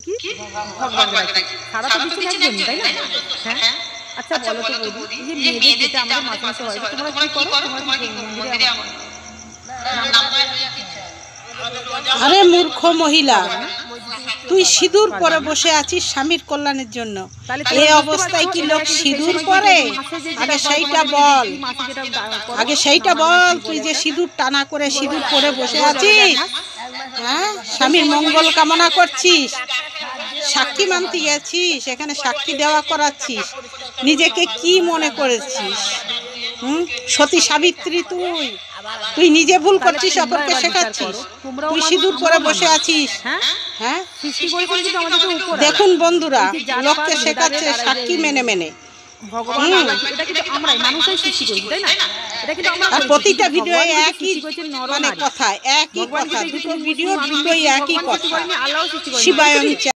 কি ভগবানকে ডাকি। সারা তো দিচ্ছেন একজন, তাই না? হ্যাঁ। আচ্ছা বলো তো বৌদি, এই যে মেয়েদের যেটা আমাদের মাসে মাসে হয়, তোমরা কি করো? তোমরা কি মন্দিরে আরে মূর্খ মহিলা, তুই সিঁদুর পরে বসে আছিস স্বামীর কল্যাণের জন্য। এই অবস্থায় কি লোক সিঁদুর পরে? আগে সেইটা বল, আগে সেইটা বল। তুই যে সিঁদুর টানা করে সিঁদুর পরে বসে আছিস, হ্যাঁ, স্বামীর মঙ্গল কামনা করছিস, সাক্ষী মানতে গেছিস, এখানে সাক্ষী দেওয়া করাচ্ছিস, নিজেকে কি মনে করেছিস? সতী সাবিত্রী তুই নিজে ভুল করছিস, অপরকে শেখাচ্ছিস। তুই সিঁদুর পরে বসে আছিস। হ্যাঁ, দেখুন বন্ধুরা, লোককে শেখাচ্ছে সাক্ষী মেনে মেনে। আর প্রতিটা ভিডিও একই মানে কথা, একই কথা, দুটো ভিডিও দুটোই একই কথা। শিবায়ন।